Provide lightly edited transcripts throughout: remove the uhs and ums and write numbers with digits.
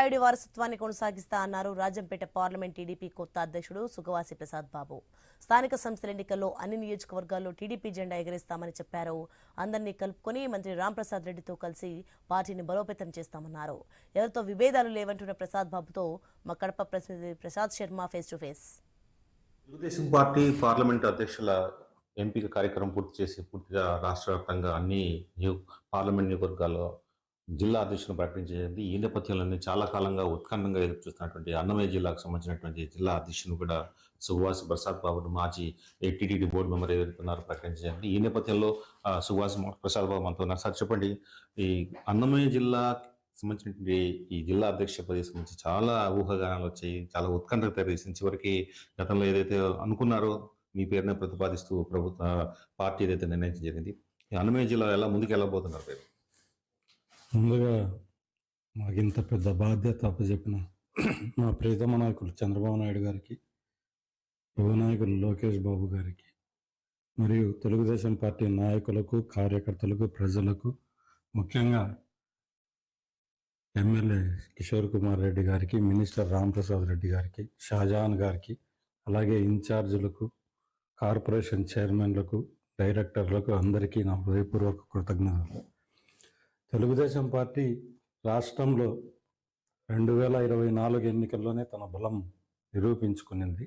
నాయుడు వారసత్వాన్ని కొనసాగిస్తా అన్నారు Rajampet parliament TDP కొత్త అధ్యక్షుడు సుగవాసి ప్రసాద్ బాబు. స్థానిక సంస్థల ఎన్నికల్లో అన్ని నియోజకవర్గాల్లో టీడీపీ జెండా ఎగరేస్తామని చెప్పారు. అందరినీ కలుపుకొని మంత్రి రాంప్రసాద్ రెడ్డితో కలిసి పార్టీని బలోపేతం చేస్తామన్నారు. ఎవరితో విభేదాలు లేవంటున్న ప్రసాద్ బాబుతో మా కడప ప్రతినిధి Prasad Sharma face to face. Telugu Desam party parliament అధ్యక్షుల ఎంపిక కార్యక్రమం పూర్తిగా రాష్ట్ర వ్యాప్తంగా అన్ని పార్లమెంట్ నియోజకవర్గాల్లో జిల్లా అధ్యక్షులను ప్రకటించేది. ఈ నేపథ్యంలోనే చాలా కాలంగా ఉత్కంఠంగా ఎదురుచూస్తున్నటువంటి అన్నమయ్య జిల్లాకు సంబంధించినటువంటి జిల్లా అధ్యక్షుని కూడా సుగవాసి ప్రసాద్ బాబును మాజీ టీటీడీ బోర్డు మెంబర్ ఎవరుతున్నారో ప్రకటించేది. ఈ నేపథ్యంలో సుగవాసి ప్రసాద్ బాబు మనతో ఉన్నారు. సార్ చెప్పండి, ఈ అన్నమయ్య జిల్లా సంబంధించినటువంటి ఈ జిల్లా అధ్యక్ష పదవి సంబంధించి చాలా ఊహాగానాలు వచ్చాయి, చాలా ఉత్కంఠత తెరదీసింది. చివరికి గతంలో ఏదైతే అనుకున్నారో మీ పేరునే ప్రతిపాదిస్తూ ప్రభుత్వ పార్టీ ఏదైతే నిర్ణయించడం జరిగింది, ఈ అన్నమయ్య జిల్లా ఎలా ముందుకు వెళ్ళబోతున్నారు పేరు? ముందుగా మాకు ఇంత పెద్ద బాధ్యత అప్పచెప్పిన మా ప్రియతమ నాయకులు చంద్రబాబు నాయుడు గారికి, యువ నాయకులు లోకేష్ బాబు గారికి, మరియు తెలుగుదేశం పార్టీ నాయకులకు, కార్యకర్తలకు, ప్రజలకు, ముఖ్యంగా ఎమ్మెల్యే కిషోర్ కుమార్ రెడ్డి గారికి, మినిస్టర్ రాంప్రసాద్ రెడ్డి గారికి, షాజహాన్ గారికి, అలాగే ఇన్ఛార్జీలకు, కార్పొరేషన్ చైర్మన్లకు, డైరెక్టర్లకు అందరికీ నా హృదయపూర్వక కృతజ్ఞతలు. తెలుగుదేశం పార్టీ రాష్ట్రంలో 2024 ఎన్నికల్లోనే తన బలం నిరూపించుకునింది.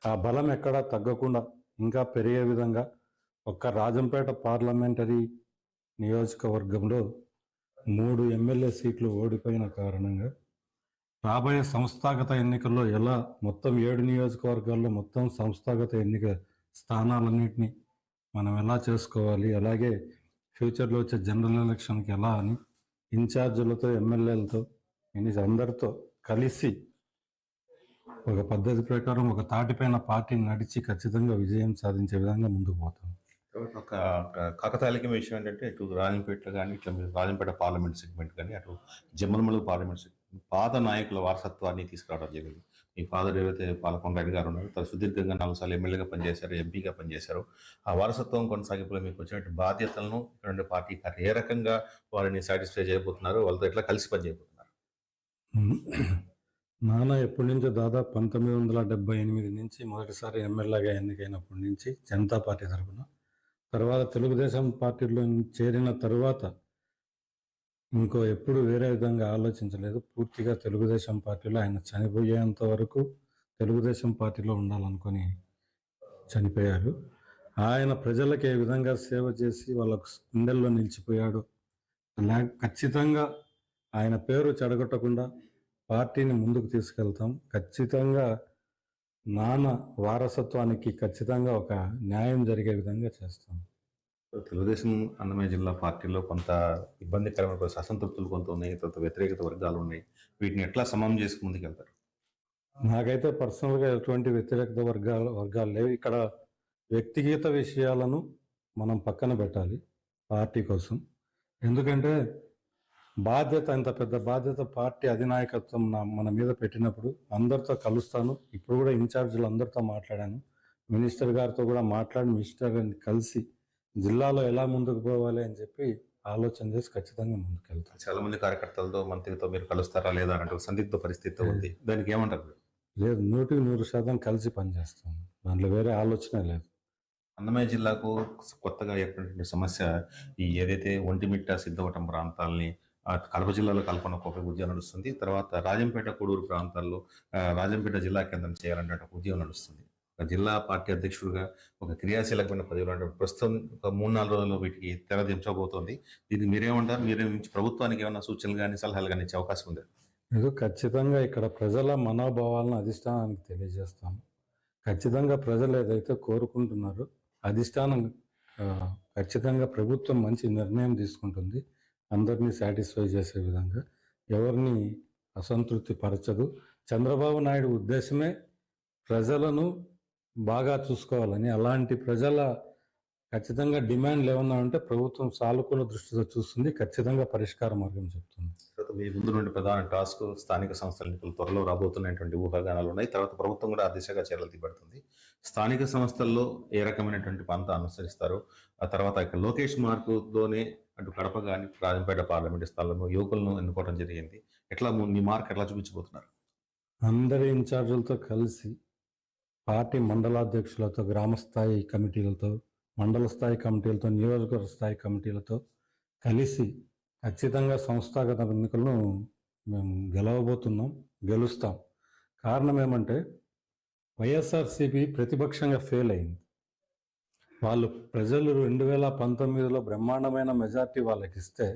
ఆ బలం ఎక్కడా తగ్గకుండా ఇంకా పెరిగే విధంగా ఒక్క రాజంపేట పార్లమెంటరీ నియోజకవర్గంలో 3 ఎమ్మెల్యే సీట్లు ఓడిపోయిన కారణంగా రాబోయే సంస్థాగత ఎన్నికల్లో ఎలా మొత్తం 7 నియోజకవర్గాల్లో మొత్తం సంస్థాగత ఎన్నిక స్థానాలన్నింటినీ మనం ఎలా చేసుకోవాలి, అలాగే ఫ్యూచర్లో వచ్చే జనరల్ ఎలక్షన్కి ఎలా అని ఇన్ఛార్జీలతో, ఎమ్మెల్యేలతో, అందరితో కలిసి ఒక పద్ధతి ప్రకారం ఒక తాటిపైన పార్టీని నడిచి ఖచ్చితంగా విజయం సాధించే విధంగా ముందుకు పోతాం. ఒక కాకతాళిక విషయం ఏంటంటే, ఇటు రాజంపేట కానీ, ఇట్లా రాజంపేట పార్లమెంట్ సెగ్మెంట్ కానీ, అటు జమ్మలమడుగు పార్లమెంట్ సెగ్మెంట్ పాత నాయకుల వారసత్వాన్ని తీసుకురావడం జరిగింది. మీ ఫాదర్ ఏవైతే పాలకొండ రెడ్డి గారు ఉన్నారో, తను సుదీర్ఘంగా 4 సార్లు ఎమ్మెల్యేగా పనిచేశారు, ఎంపీగా పనిచేశారు. ఆ వారసత్వం కొనసాగింపులో మీకు వచ్చినట్టు బాధ్యతలను ఇక్కడ పార్టీ ఏ రకంగా వారిని సాటిస్ఫై చేయబోతున్నారు, వాళ్ళతో ఎట్లా కలిసి పనిచేయబోతున్నారు? నాన్న ఎప్పటి నుంచో దాదాపు 1978 నుంచి మొదటిసారి ఎమ్మెల్యేగా ఎన్నికైనప్పటి నుంచి జనతా పార్టీ తరఫున, తర్వాత తెలుగుదేశం పార్టీలో చేరిన తర్వాత ఇంకో ఎప్పుడు వేరే విధంగా ఆలోచించలేదు. పూర్తిగా తెలుగుదేశం పార్టీలో ఆయన చనిపోయేంత వరకు తెలుగుదేశం పార్టీలో ఉండాలనుకొని చనిపోయారు. ఆయన ప్రజలకు ఏ విధంగా సేవ చేసి వాళ్ళకు గుండెల్లో నిలిచిపోయాడు. ఖచ్చితంగా ఆయన పేరు చెడగొట్టకుండా పార్టీని ముందుకు తీసుకెళ్తాం. ఖచ్చితంగా నాన్న వారసత్వానికి ఖచ్చితంగా ఒక న్యాయం జరిగే విధంగా చేస్తాం. తెలుగుదేశం అన్నమయ్య జిల్లా పార్టీలో కొంత ఇబ్బందికరమైన అసంతృప్తులు కొంత ఉన్నాయి, తర్వాత వ్యతిరేకత వర్గాలు ఉన్నాయి. వీటిని ఎట్లా సమం చేసి ముందుకెళ్తారు? నాకైతే పర్సనల్గా ఎటువంటి వ్యతిరేకత వర్గాలు లేవు. ఇక్కడ వ్యక్తిగత విషయాలను మనం పక్కన పెట్టాలి పార్టీ కోసం. ఎందుకంటే బాధ్యత, ఇంత పెద్ద బాధ్యత పార్టీ అధినాయకత్వం మన మీద పెట్టినప్పుడు అందరితో కలుస్తాను. ఇప్పుడు కూడా ఇన్ఛార్జీలు అందరితో మాట్లాడాను, మినిస్టర్ గారితో కూడా మాట్లాడి మినిస్టర్ గారిని కలిసి జిల్లాలో ఎలా ముందుకు పోవాలి అని చెప్పి ఆలోచన చేసి ఖచ్చితంగా ముందుకు వెళ్తాను. చాలా మంది కార్యకర్తలతో, మంత్రితో మీరు కలుస్తారా లేదా అంటే సందిగ్ధ పరిస్థితి ఉంది, దానికి ఏమంటారు? లేదు, 100% కలిసి పనిచేస్తాను, దాంట్లో వేరే ఆలోచన లేదు. అన్నమయ్య జిల్లాకు కొత్తగా ఏర్పడిన సమస్య ఈ ఏదైతే ఒంటిమిట్ట, సిద్ధవటం ప్రాంతాలని కడప జిల్లాలో కల్పన ఒక ఉద్యమం నడుస్తుంది. తర్వాత రాజంపేట, కోడూరు ప్రాంతాల్లో రాజంపేట జిల్లా కేంద్రం చేయాలంటే ఒక ఉద్యమం నడుస్తుంది. ఒక జిల్లా పార్టీ అధ్యక్షుడిగా ఒక క్రియాశీలకమైన పదవిలో అంటే ప్రస్తుతం ఒక 3-4 రోజుల్లో వీటికి తెరదించబోతోంది. దీన్ని మీరేమంటారు? మీరే ప్రభుత్వానికి ఏమైనా సూచనలు కానీ, సలహాలు కానీ ఇచ్చే అవకాశం ఉంది? ఏదో ఖచ్చితంగా ఇక్కడ ప్రజల మనోభావాలను అధిష్టానానికి తెలియజేస్తాము. ఖచ్చితంగా ప్రజలు ఏదైతే కోరుకుంటున్నారో అధిష్టానం ఖచ్చితంగా ప్రభుత్వం మంచి నిర్ణయం తీసుకుంటుంది. అందరినీ సాటిస్ఫై చేసే విధంగా, ఎవరిని అసంతృప్తి పరచదు. చంద్రబాబు నాయుడు ఉద్దేశమే ప్రజలను బాగా చూసుకోవాలని. అలాంటి ప్రజల ఖచ్చితంగా డిమాండ్లు ఏమన్నా ఉంటే ప్రభుత్వం సానుకూల దృష్టితో చూస్తుంది, ఖచ్చితంగా పరిష్కార మార్గం చెప్తుంది. మీ ముందు నుండి ప్రధాన టాస్క్ స్థానిక సంస్థల ఎన్నికలు త్వరలో రాబోతున్నటువంటి ఊహాగానాలు ఉన్నాయి. తర్వాత ప్రభుత్వం కూడా ఆ దిశగా చర్యలు తీపడుతుంది. స్థానిక సంస్థల్లో ఏ రకమైనటువంటి పంత అనుసరిస్తారు, ఆ తర్వాత లోకేష్ మార్కుతోనే అటు కడప కానీ రాజంపేట పార్లమెంటు స్థానంలో యువకులను ఎన్నుకోవడం జరిగింది. ఎట్లా మీ మార్క్ ఎట్లా చూపించబోతున్నారు? అందరి ఇన్ఛార్జీలతో కలిసి పార్టీ మండలాధ్యక్షులతో, గ్రామ స్థాయి కమిటీలతో, మండల స్థాయి కమిటీలతో, నియోజకవర్గ స్థాయి కమిటీలతో కలిసి ఖచ్చితంగా సంస్థాగత ఎన్నికలను మేము గెలవబోతున్నాం, గెలుస్తాం. కారణం ఏమంటే వైఎస్ఆర్సీపీ ప్రతిపక్షంగా ఫెయిల్ అయింది. వాళ్ళు ప్రజలు 2019లో బ్రహ్మాండమైన మెజార్టీ వాళ్ళకి ఇస్తే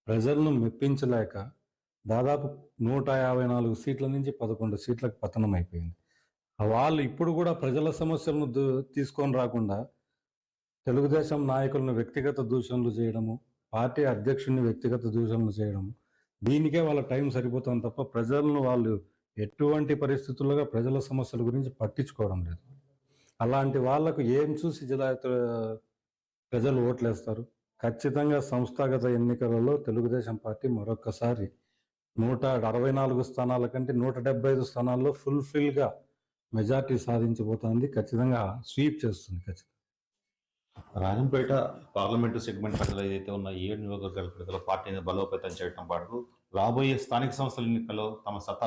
ప్రజలను మెప్పించలేక దాదాపు 154 సీట్ల నుంచి 11 సీట్లకు పతనం అయిపోయింది. వాళ్ళు ఇప్పుడు కూడా ప్రజల సమస్యలను తీసుకొని రాకుండా తెలుగుదేశం నాయకులను వ్యక్తిగత దూషణలు చేయడము, పార్టీ అధ్యక్షుడిని వ్యక్తిగత దూషణలు చేయడము, దీనికే వాళ్ళ టైం సరిపోతుంది తప్ప ప్రజలను వాళ్ళు ఎటువంటి పరిస్థితుల్లో ప్రజల సమస్యల గురించి పట్టించుకోవడం లేదు. అలాంటి వాళ్లకు ఏం చూసి ప్రజలు ఓట్లేస్తారు? ఖచ్చితంగా సంస్థాగత ఎన్నికలలో తెలుగుదేశం పార్టీ మరొక్కసారి 164 స్థానాల కంటే 175 స్థానాల్లో ఫుల్ఫిల్గా మెజార్టీ సాధించబోతోంది. ఖచ్చితంగా స్వీప్ చేస్తుంది. ఖచ్చితంగా రాజంపేట పార్లమెంటు సెగ్మెంట్ పరిధిలో ఏదైతే ఉన్న 7 నియోజకవర్గాల ప్రజల పార్టీని బలోపేతం చేయడం పాటు రాబోయే స్థానిక సంస్థల ఎన్నికల్లో తమ సత్తా